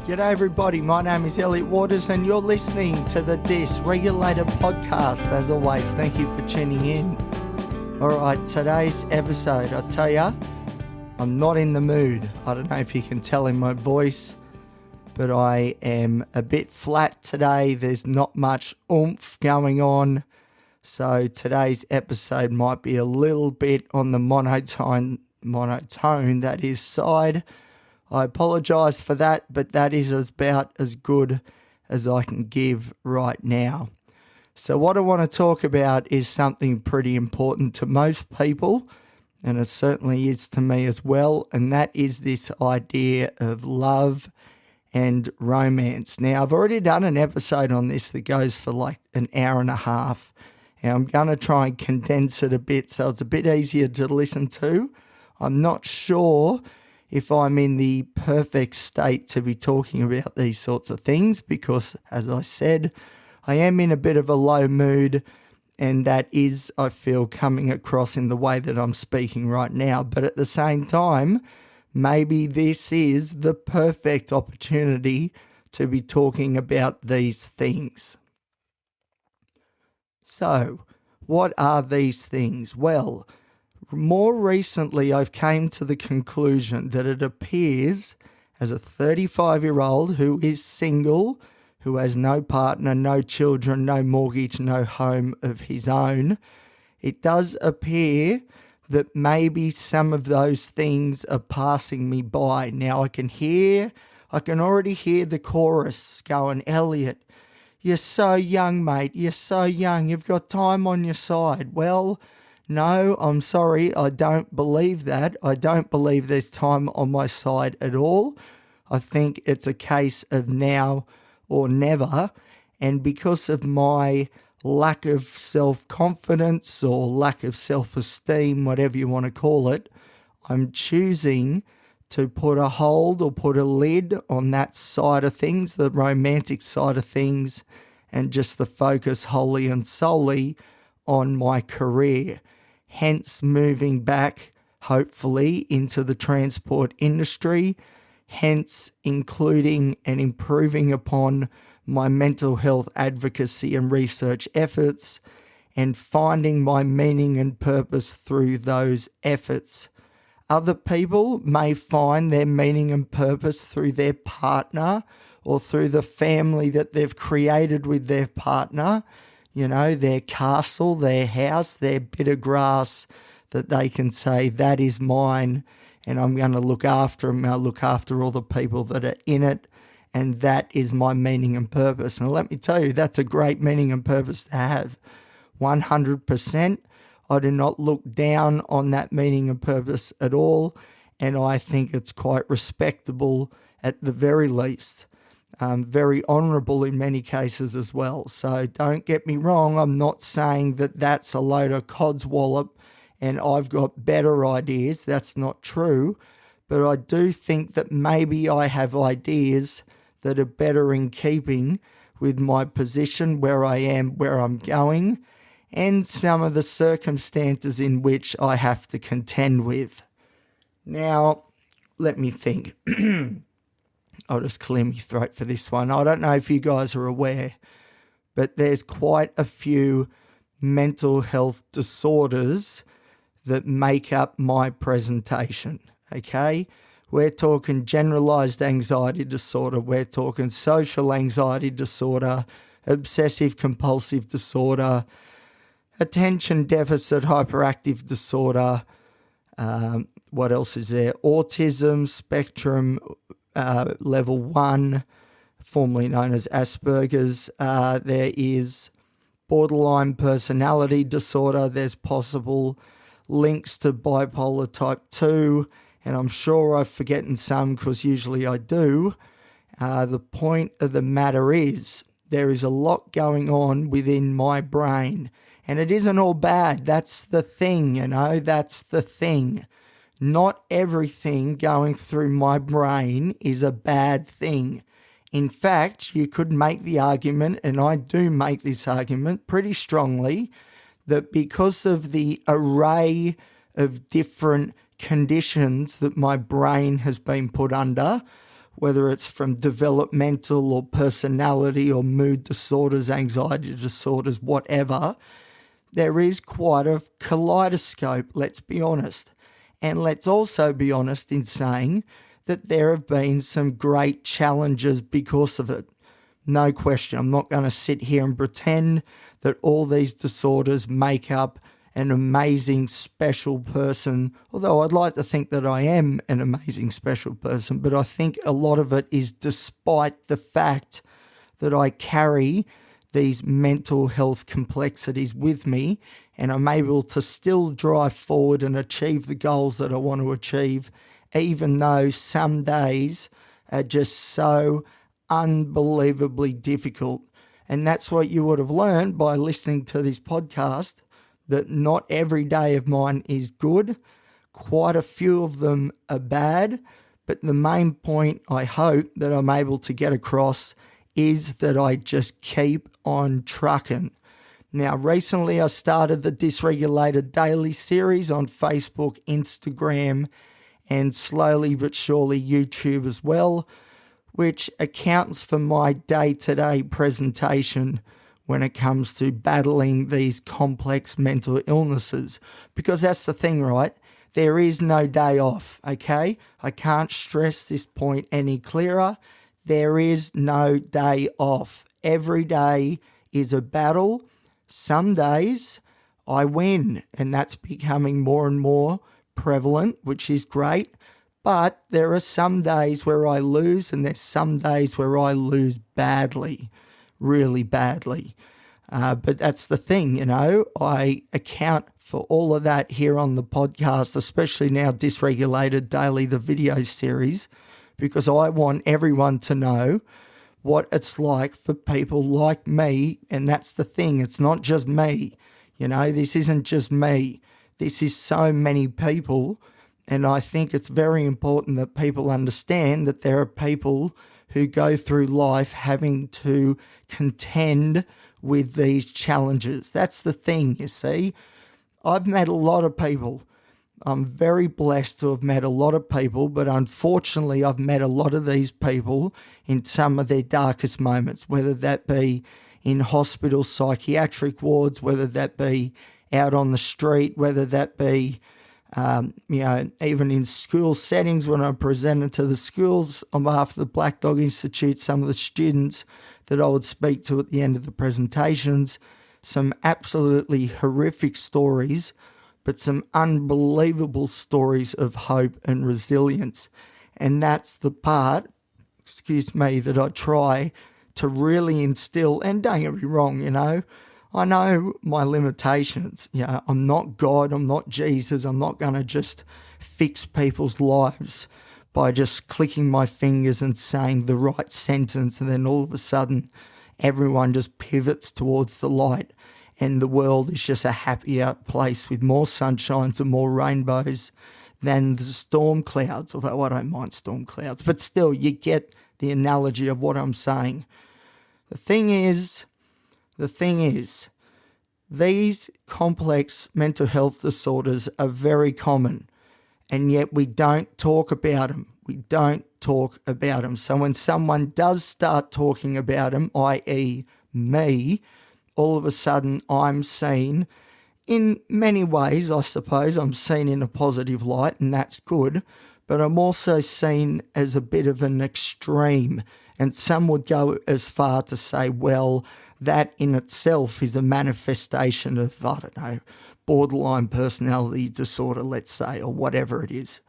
G'day everybody, my name is Elliot Waters and you're listening to the Dysregulated podcast. As always, thank you for tuning in. Alright, today's episode, I tell ya, I'm not in the mood. I don't know if you can tell in my voice, but I am a bit flat today. There's not much oomph going on. So today's episode might be a little bit on the monotone that is side. I apologise for that, but that is about as good as I can give right now. So what I want to talk about is something pretty important to most people, and it certainly is to me as well, and that is this idea of love and romance. Now, I've already done an episode on this that goes for like an hour and a half, and I'm going to try and condense it a bit so it's a bit easier to listen to. I'm not sure if I'm in the perfect state to be talking about these sorts of things because, as I said, I am in a bit of a low mood, and that is, I feel, coming across in the way that I'm speaking right now. But at the same time, maybe this is the perfect opportunity to be talking about these things. So, what are these things? Well, more recently, I've came to the conclusion that it appears as a 35-year-old who is single, who has no partner, no children, no mortgage, no home of his own, it does appear that maybe some of those things are passing me by. Now I can already hear the chorus going, Elliot, you're so young, mate. You're so young. You've got time on your side. Well, no, I'm sorry, I don't believe that. I don't believe there's time on my side at all. I think it's a case of now or never. And because of my lack of self-confidence or lack of self-esteem, whatever you want to call it, I'm choosing to put a hold or put a lid on that side of things, the romantic side of things, and just the focus wholly and solely on my career. Hence moving back, hopefully, into the transport industry, hence including and improving upon my mental health advocacy and research efforts, and finding my meaning and purpose through those efforts. Other people may find their meaning and purpose through their partner or through the family that they've created with their partner. You know, their castle, their house, their bit of grass that they can say, that is mine, and I'm going to look after them. I'll look after all the people that are in it, and that is my meaning and purpose. And let me tell you, that's a great meaning and purpose to have. 100%. I do not look down on that meaning and purpose at all, and I think it's quite respectable at the very least. Very honourable in many cases as well. So don't get me wrong, I'm not saying that that's a load of codswallop and I've got better ideas. That's not true. But I do think that maybe I have ideas that are better in keeping with my position, where I am, where I'm going, and some of the circumstances in which I have to contend with. Now, let me think. I'll just clear my throat for this one. I don't know if you guys are aware, but there's quite a few mental health disorders that make up my presentation, okay? We're talking generalised anxiety disorder. We're talking social anxiety disorder, obsessive compulsive disorder, attention deficit hyperactive disorder. What else is there? Autism spectrum level 1, formerly known as Asperger's. There is borderline personality disorder. There's possible links to bipolar type 2, and I'm sure I'm forgetting some because usually I do. The point of the matter is there is a lot going on within my brain, and it isn't all bad. That's the thing, that's the thing. Not everything going through my brain is a bad thing. In fact, you could make the argument, and I do make this argument pretty strongly, that because of the array of different conditions that my brain has been put under, whether it's from developmental or personality or mood disorders, anxiety disorders, whatever, there is quite a kaleidoscope, let's be honest. And let's also be honest in saying that there have been some great challenges because of it. No question. I'm not going to sit here and pretend that all these disorders make up an amazing, special person, although I'd like to think that I am an amazing, special person, but I think a lot of it is despite the fact that I carry these mental health complexities with me, and I'm able to still drive forward and achieve the goals that I want to achieve, even though some days are just so unbelievably difficult. And that's what you would have learned by listening to this podcast, that not every day of mine is good. Quite a few of them are bad. But the main point I hope that I'm able to get across is that I just keep on trucking. Now, recently I started the Dysregulated Daily series on Facebook, Instagram, and slowly but surely YouTube as well, which accounts for my day-to-day presentation when it comes to battling these complex mental illnesses. Because that's the thing, right? There is no day off, okay? I can't stress this point any clearer. There is no day off. Every day is a battle. Some days I win, and that's becoming more and more prevalent, which is great. But there are some days where I lose, and there's some days where I lose badly, really badly. But that's the thing, I account for all of that here on the podcast, especially now Dysregulated Daily, the video series, because I want everyone to know what it's like for people like me. And that's the thing. It's not just me. This isn't just me. This is so many people. And I think it's very important that people understand that there are people who go through life having to contend with these challenges. That's the thing, you see. I've met a lot of people. I'm very blessed to have met a lot of people, but unfortunately I've met a lot of these people in some of their darkest moments, whether that be in hospital psychiatric wards, whether that be out on the street, whether that be even in school settings when I presented to the schools on behalf of the Black Dog Institute, some of the students that I would speak to at the end of the presentations, some absolutely horrific stories, but some unbelievable stories of hope and resilience. And that's the part, that I try to really instill. And don't get me wrong, I know my limitations. I'm not God, I'm not Jesus. I'm not going to just fix people's lives by just clicking my fingers and saying the right sentence, and then all of a sudden everyone just pivots towards the light and the world is just a happier place with more sunshines and more rainbows than the storm clouds, although I don't mind storm clouds. But still, you get the analogy of what I'm saying. The thing is, these complex mental health disorders are very common, and yet we don't talk about them. So when someone does start talking about them, i.e. me, all of a sudden I'm seen in many ways, I suppose. I'm seen in a positive light, and that's good, but I'm also seen as a bit of an extreme. And some would go as far to say, well, that in itself is a manifestation of, borderline personality disorder, let's say, or whatever it is.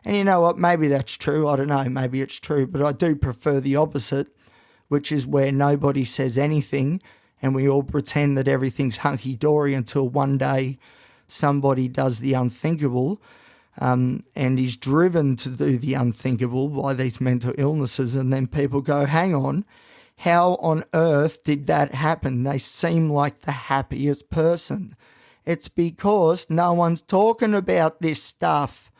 And you know what? Maybe that's true. I don't know. Maybe it's true. But I do prefer the opposite, which is where nobody says anything and we all pretend that everything's hunky-dory until one day somebody does the unthinkable and is driven to do the unthinkable by these mental illnesses. And then people go, hang on, how on earth did that happen? They seem like the happiest person. It's because no one's talking about this stuff.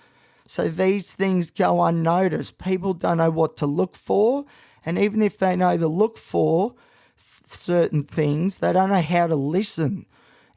So these things go unnoticed. People don't know what to look for. And even if they know to look for certain things, they don't know how to listen.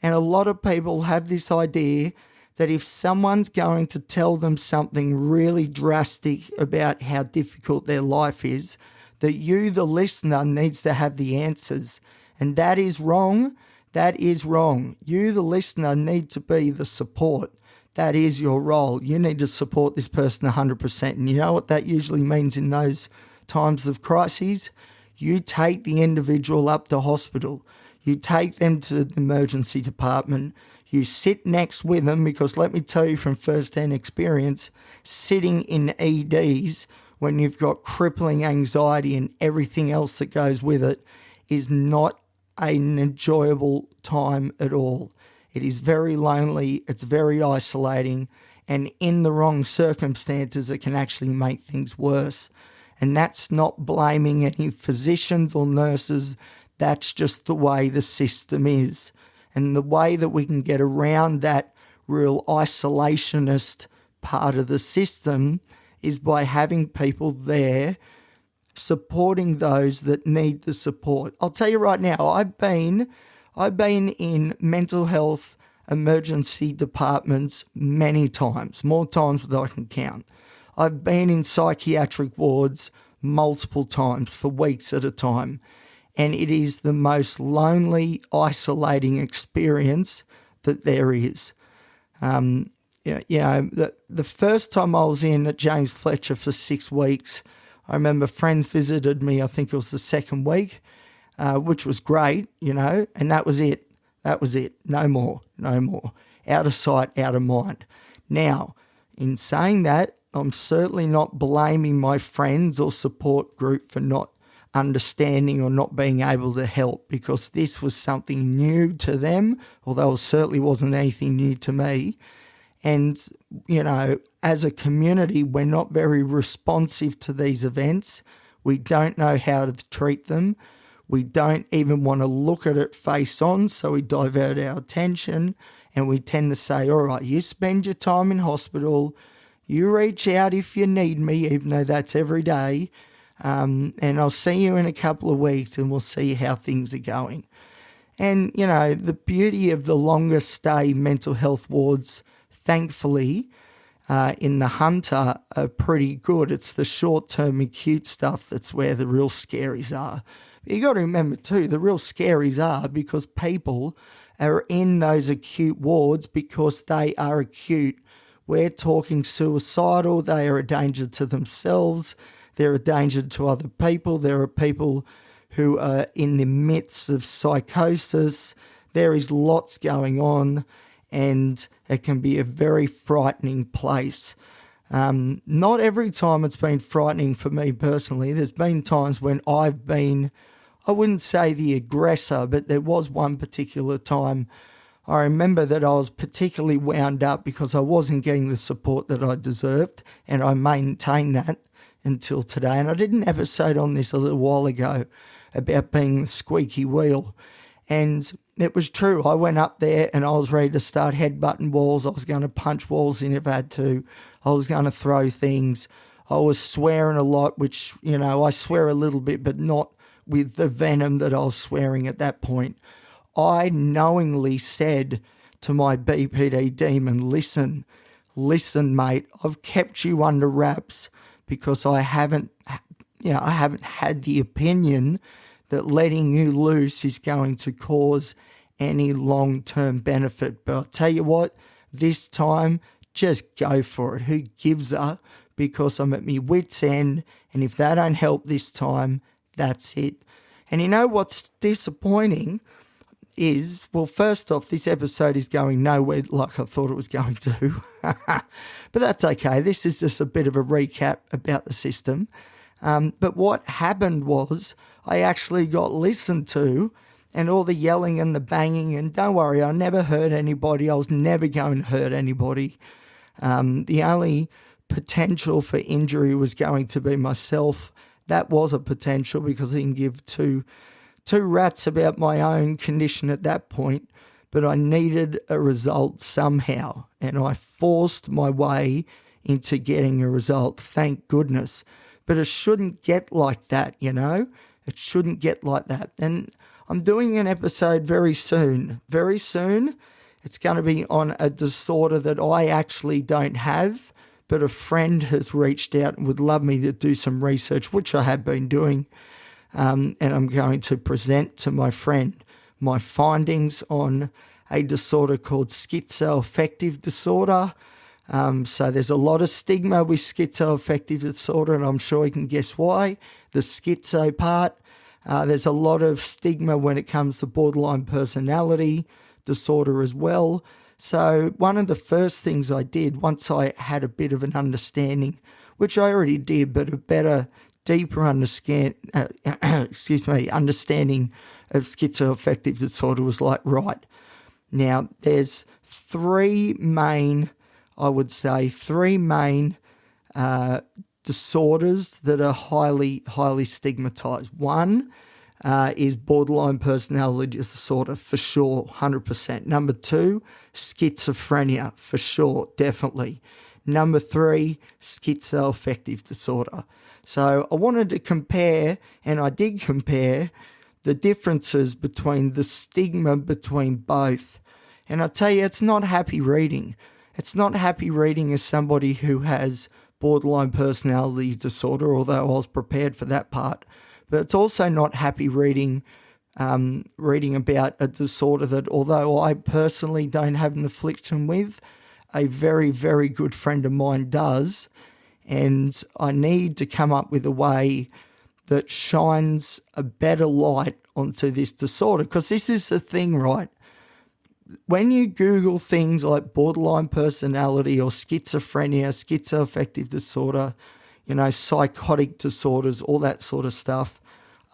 And a lot of people have this idea that if someone's going to tell them something really drastic about how difficult their life is, that you, the listener, needs to have the answers. And that is wrong. That is wrong. You, the listener, need to be the support. That is your role. You need to support this person 100%. And you know what that usually means in those times of crises? You take the individual up to hospital. You take them to the emergency department. You sit next with them, because let me tell you from first-hand experience, sitting in EDs when you've got crippling anxiety and everything else that goes with it is not an enjoyable time at all. It is very lonely, it's very isolating, and in the wrong circumstances, it can actually make things worse. And that's not blaming any physicians or nurses, that's just the way the system is. And the way that we can get around that real isolationist part of the system is by having people there supporting those that need the support. I'll tell you right now, I've been in mental health emergency departments many times, more times than I can count. I've been in psychiatric wards multiple times for weeks at a time. And it is the most lonely, isolating experience that there is. The first time I was in at James Fletcher for 6 weeks, I remember friends visited me, I think it was the second week, which was great, and that was it. That was it. No more. Out of sight, out of mind. Now, in saying that, I'm certainly not blaming my friends or support group for not understanding or not being able to help, because this was something new to them, although it certainly wasn't anything new to me. And, as a community, we're not very responsive to these events. We don't know how to treat them. We don't even want to look at it face on, so we divert our attention and we tend to say, all right, you spend your time in hospital, you reach out if you need me, even though that's every day, and I'll see you in a couple of weeks and we'll see how things are going. And, the beauty of the longer stay mental health wards, thankfully, in the Hunter are pretty good. It's the short-term acute stuff that's where the real scaries are. But you got to remember too, the real scaries are because people are in those acute wards because they are acute. We're talking suicidal, they are a danger to themselves, they're a danger to other people. There are people who are in the midst of psychosis. There is lots going on, and it can be a very frightening place. Not every time it's been frightening for me personally. There's been times when I've been, I wouldn't say the aggressor, but there was one particular time I remember that I was particularly wound up because I wasn't getting the support that I deserved, and I maintained that until today. And I did an episode on this a little while ago about being the squeaky wheel. And it was true. I went up there and I was ready to start headbutting walls. I was going to punch walls in if I had to. I was going to throw things. I was swearing a lot, which, I swear a little bit, but not with the venom that I was swearing at that point. I knowingly said to my BPD demon, listen, mate, I've kept you under wraps because I haven't had the opinion that letting you loose is going to cause any long-term benefit. But I'll tell you what, this time, just go for it. Who gives a? Because I'm at my wit's end, and if that don't help this time, that's it. And you know what's disappointing is, well, first off, this episode is going nowhere like I thought it was going to. But that's okay. This is just a bit of a recap about the system. But what happened was I actually got listened to, and all the yelling and the banging, and don't worry, I never hurt anybody. I was never going to hurt anybody. The only potential for injury was going to be myself. That was a potential because I didn't give two rats about my own condition at that point, but I needed a result somehow, and I forced my way into getting a result, thank goodness. But it shouldn't get like that, It shouldn't get like that. And I'm doing an episode very soon. Very soon. It's going to be on a disorder that I actually don't have, but a friend has reached out and would love me to do some research, which I have been doing, and I'm going to present to my friend my findings on a disorder called schizoaffective disorder. So there's a lot of stigma with schizoaffective disorder, and I'm sure you can guess why. The schizo part. There's a lot of stigma when it comes to borderline personality disorder as well. So one of the first things I did once I had a bit of an understanding, which I already did, but a better, deeper understanding of schizoaffective disorder was like, right, now there's three main disorders that are highly, highly stigmatized. One is borderline personality disorder, for sure, 100%. Number two, schizophrenia, for sure, definitely. Number three, schizoaffective disorder. So I wanted to compare, and I did compare, the differences between the stigma between both. And I tell you, it's not happy reading. It's not happy reading as somebody who has borderline personality disorder, although I was prepared for that part. But it's also not happy reading about a disorder that, although I personally don't have an affliction with, a very, very good friend of mine does. And I need to come up with a way that shines a better light onto this disorder. Because this is the thing, right? When you Google things like borderline personality or schizophrenia, schizoaffective disorder, psychotic disorders, all that sort of stuff,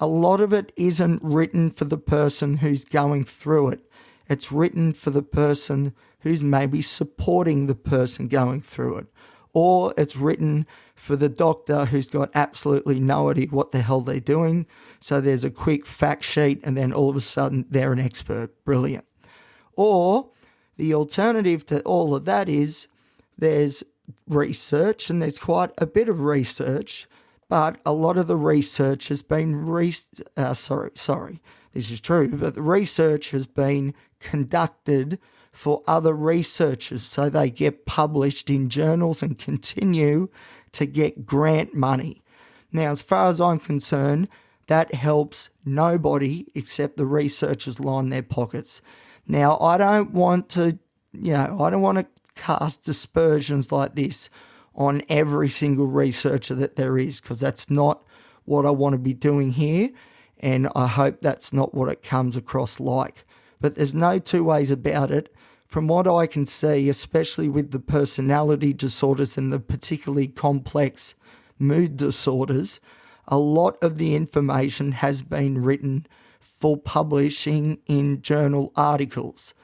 a lot of it isn't written for the person who's going through it. It's written for the person who's maybe supporting the person going through it. Or it's written for the doctor who's got absolutely no idea what the hell they're doing. So there's a quick fact sheet and then all of a sudden they're an expert. Brilliant. Or the alternative to all of that is there's research, and there's quite a bit of research, but a lot of the research has been this is true, but the research has been conducted for other researchers, so they get published in journals and continue to get grant money. Now, as far as I'm concerned, that helps nobody except the researchers line their pockets. Now, I don't want to cast dispersions like this on every single researcher that there is, because that's not what I want to be doing here, and I hope that's not what it comes across like. But there's no two ways about it. From what I can see, especially with the personality disorders and the particularly complex mood disorders, a lot of the information has been written for publishing in journal articles.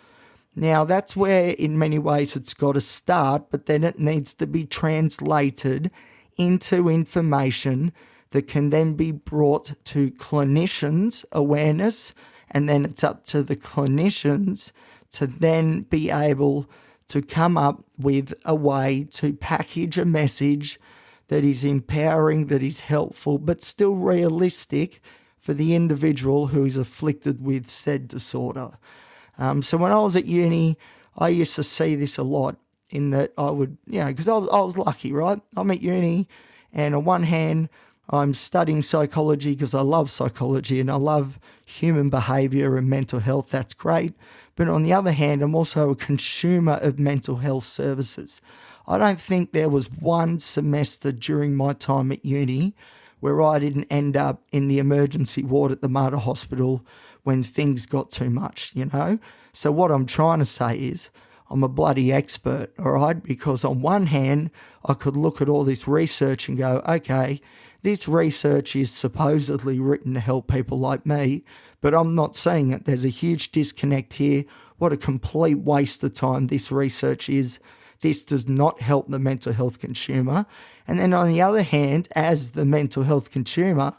Now, that's where in many ways it's got to start, but then it needs to be translated into information that can then be brought to clinicians' awareness, and then it's up to the clinicians to then be able to come up with a way to package a message that is empowering, that is helpful, but still realistic for the individual who is afflicted with said disorder. So when I was at uni, I used to see this a lot, in that I would, because I was lucky, right? I'm at uni, and on one hand, I'm studying psychology because I love psychology and I love human behaviour and mental health. That's great. But on the other hand, I'm also a consumer of mental health services. I don't think there was one semester during my time at uni where I didn't end up in the emergency ward at the Mater Hospital when things got too much, So what I'm trying to say is I'm a bloody expert, all right? Because on one hand, I could look at all this research and go, okay, this research is supposedly written to help people like me, but I'm not seeing it. There's a huge disconnect here. What a complete waste of time this research is. This does not help the mental health consumer. And then on the other hand, as the mental health consumer,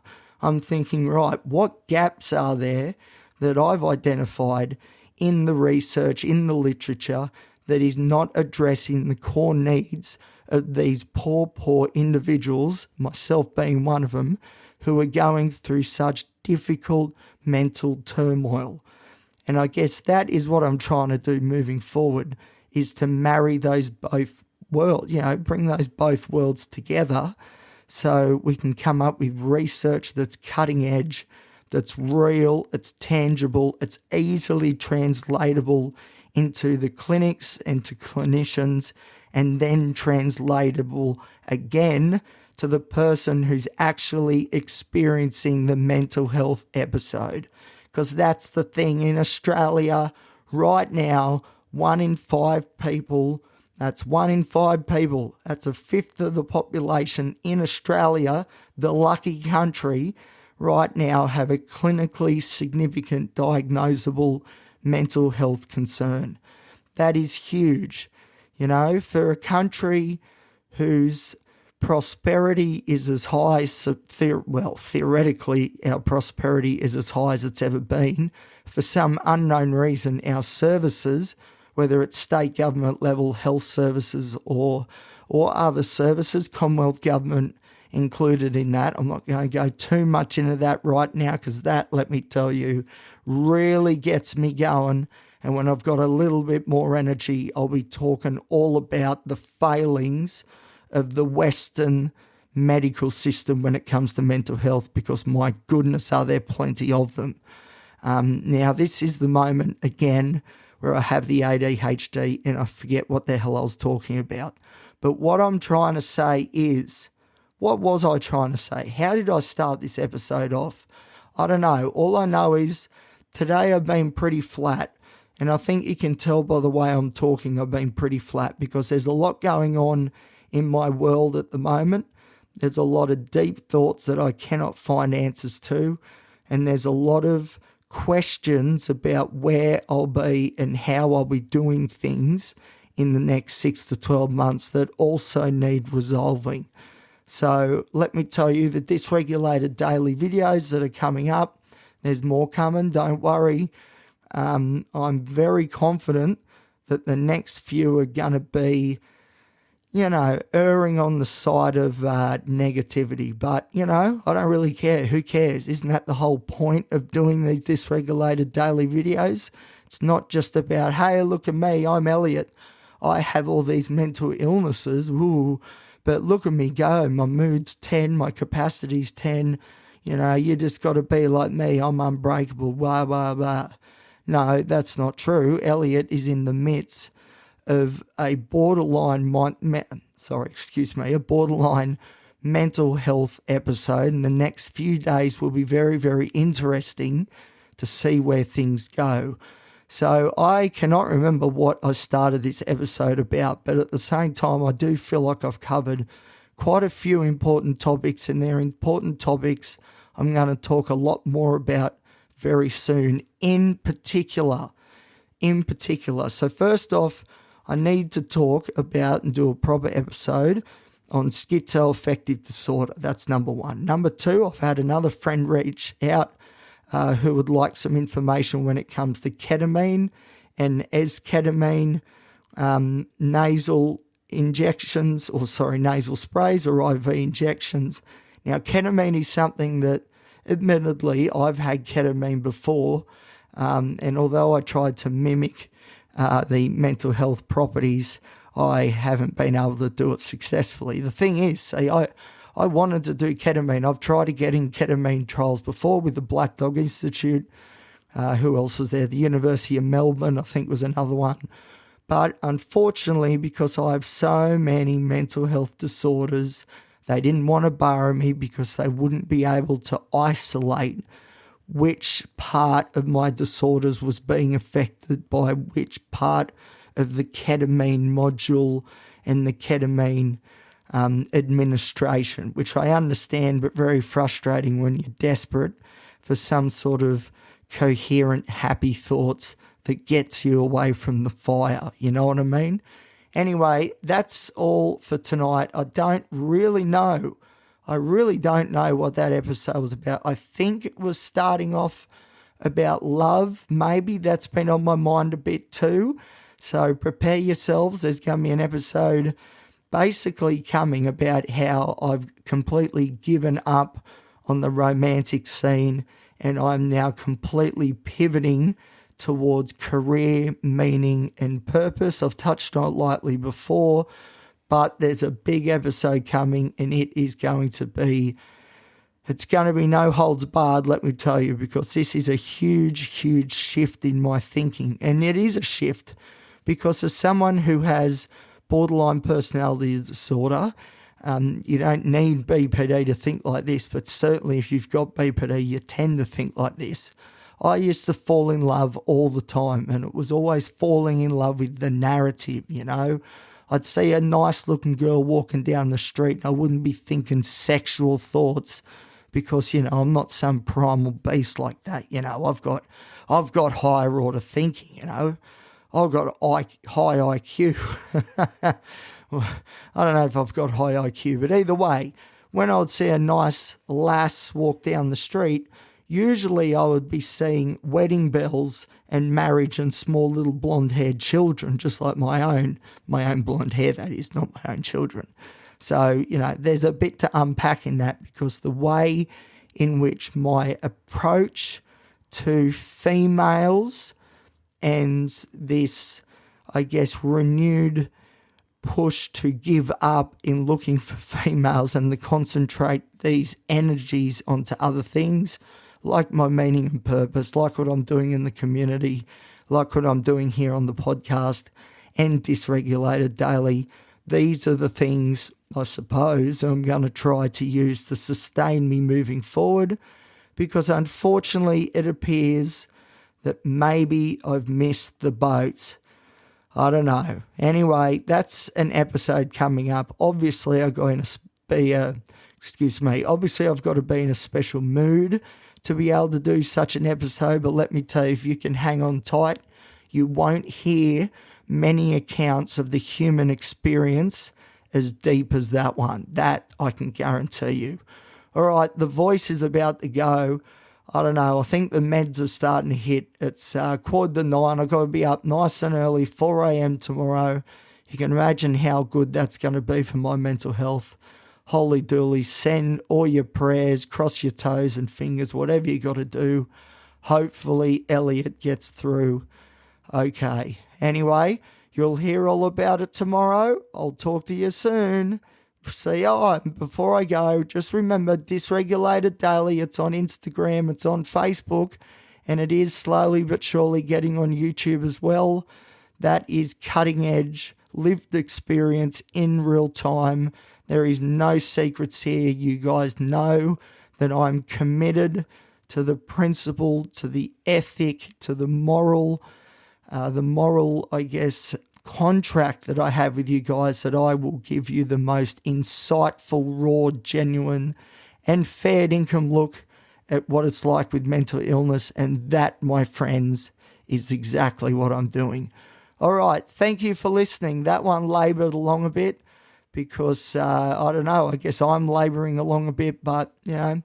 I'm thinking, right, what gaps are there that I've identified in the research, in the literature, that is not addressing the core needs of these poor individuals, myself being one of them, who are going through such difficult mental turmoil. And I guess that is what I'm trying to do moving forward, is to marry those both worlds, bring those both worlds together so we can come up with research that's cutting edge, that's real, it's tangible, it's easily translatable into the clinics and to clinicians, and then translatable again to the person who's actually experiencing the mental health episode. Because that's the thing in Australia right now, 1 in 5 people, that's 1 in 5 people, that's a fifth of the population in Australia, the lucky country, right now have a clinically significant diagnosable mental health concern. That is huge. For a country whose prosperity is as high, theoretically our prosperity is as high as it's ever been. For some unknown reason, our services, whether it's state government level health services or other services, Commonwealth government included in that. I'm not going to go too much into that right now because that, let me tell you, really gets me going. And when I've got a little bit more energy, I'll be talking all about the failings of the Western medical system when it comes to mental health, because my goodness, are there plenty of them. Now, this is the moment, again, where I have the ADHD and I forget what the hell I was talking about. But what I'm trying to say is, what was I trying to say? How did I start this episode off? I don't know. All I know is today I've been pretty flat. And I think you can tell by the way I'm talking, I've been pretty flat because there's a lot going on in my world at the moment. There's a lot of deep thoughts that I cannot find answers to. And there's a lot of questions about where I'll be and how I'll be doing things in the next 6 to 12 months that also need resolving. So let me tell you, the Dysregulated Daily videos that are coming up, there's more coming, don't worry. I'm very confident that the next few are going to be, erring on the side of negativity. But, I don't really care. Who cares? Isn't that the whole point of doing these Dysregulated Daily videos? It's not just about, hey, look at me, I'm Elliot. I have all these mental illnesses, but look at me go. My mood's 10, my capacity's 10. You just got to be like me. I'm unbreakable, blah, blah, blah. No, that's not true. Elliot is in the midst of a borderline mental health episode, and the next few days will be very, very interesting to see where things go. So I cannot remember what I started this episode about, but at the same time, I do feel like I've covered quite a few important topics, and they're important topics I'm going to talk a lot more about very soon, in particular. So first off, I need to talk about and do a proper episode on schizoaffective disorder. That's number one. Number two, I've had another friend reach out who would like some information when it comes to ketamine and esketamine nasal injections, nasal sprays or IV injections. Now, ketamine is something that, admittedly, I've had ketamine before, and although I tried to mimic the mental health properties, I haven't been able to do it successfully. The thing is, see, I wanted to do ketamine. I've tried to get in ketamine trials before with the Black Dog Institute. Who else was there? The University of Melbourne, I think, was another one. But unfortunately, because I have so many mental health disorders, they didn't want to borrow me because they wouldn't be able to isolate which part of my disorders was being affected by which part of the ketamine module and the ketamine administration, which I understand, but very frustrating when you're desperate for some sort of coherent, happy thoughts that gets you away from the fire. You know what I mean? Anyway, that's all for tonight. I really don't know what that episode was about. I think it was starting off about love. Maybe that's been on my mind a bit too. So prepare yourselves. There's going to be an episode basically coming about how I've completely given up on the romantic scene and I'm now completely pivoting towards career, meaning, and purpose. I've touched on it lightly before, but there's a big episode coming, and it's going to be no holds barred, let me tell you, because this is a huge, huge shift in my thinking. And it is a shift because as someone who has borderline personality disorder, you don't need BPD to think like this, but certainly if you've got BPD, you tend to think like this. I used to fall in love all the time, and it was always falling in love with the narrative, I'd see a nice looking girl walking down the street and I wouldn't be thinking sexual thoughts because, I'm not some primal beast like that. I've got higher order thinking, I've got high IQ. I don't know if I've got high IQ, but either way, when I would see a nice lass walk down the street, usually I would be seeing wedding bells and marriage and small little blonde-haired children, just like my own blonde hair, that is, not my own children. So, there's a bit to unpack in that because the way in which my approach to females and this, I guess, renewed push to give up in looking for females and to concentrate these energies onto other things, like my meaning and purpose, like what I'm doing in the community, like what I'm doing here on the podcast and Dysregulated Daily. These are the things, I suppose, I'm going to try to use to sustain me moving forward, because unfortunately it appears that maybe I've missed the boat. I don't know. Anyway, that's an episode coming up. Obviously, I've got to be in a special mood to be able to do such an episode, but let me tell you, if you can hang on tight, you won't hear many accounts of the human experience as deep as that one. That I can guarantee you. All right, the voice is about to go. I don't know, I think the meds are starting to hit. It's 8:45. I've got to be up nice and early, 4 a.m. tomorrow. You can imagine how good that's going to be for my mental health. Holy dooly, send all your prayers, cross your toes and fingers, whatever you got to do. Hopefully Elliot gets through okay. Anyway, you'll hear all about it tomorrow. I'll talk to you soon. See you. Before I go, just remember Dysregulated Daily. It's on Instagram, it's on Facebook, and it is slowly but surely getting on YouTube as well. That is cutting edge, lived experience in real time. There is no secrets here. You guys know that I'm committed to the principle, to the ethic, to the moral, I guess, contract that I have with you guys, that I will give you the most insightful, raw, genuine, and fair income look at what it's like with mental illness. And that, my friends, is exactly what I'm doing. All right. Thank you for listening. That one laboured along a bit because, I don't know, I guess I'm labouring along a bit, but, in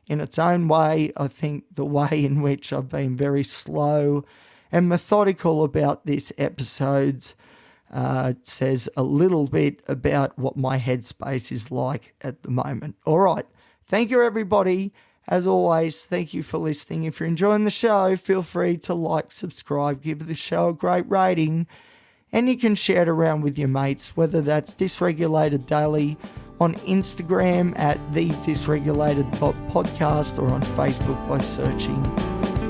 its own way, I think the way in which I've been very slow and methodical about this episodes says a little bit about what my headspace is like at the moment. All right. Thank you, everybody. As always, thank you for listening. If you're enjoying the show, feel free to like, subscribe, give the show a great rating, and you can share it around with your mates, whether that's Dysregulated Daily on Instagram at thedysregulated.podcast or on Facebook by searching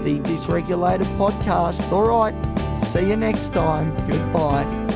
The Dysregulated Podcast. All right. See you next time. Goodbye.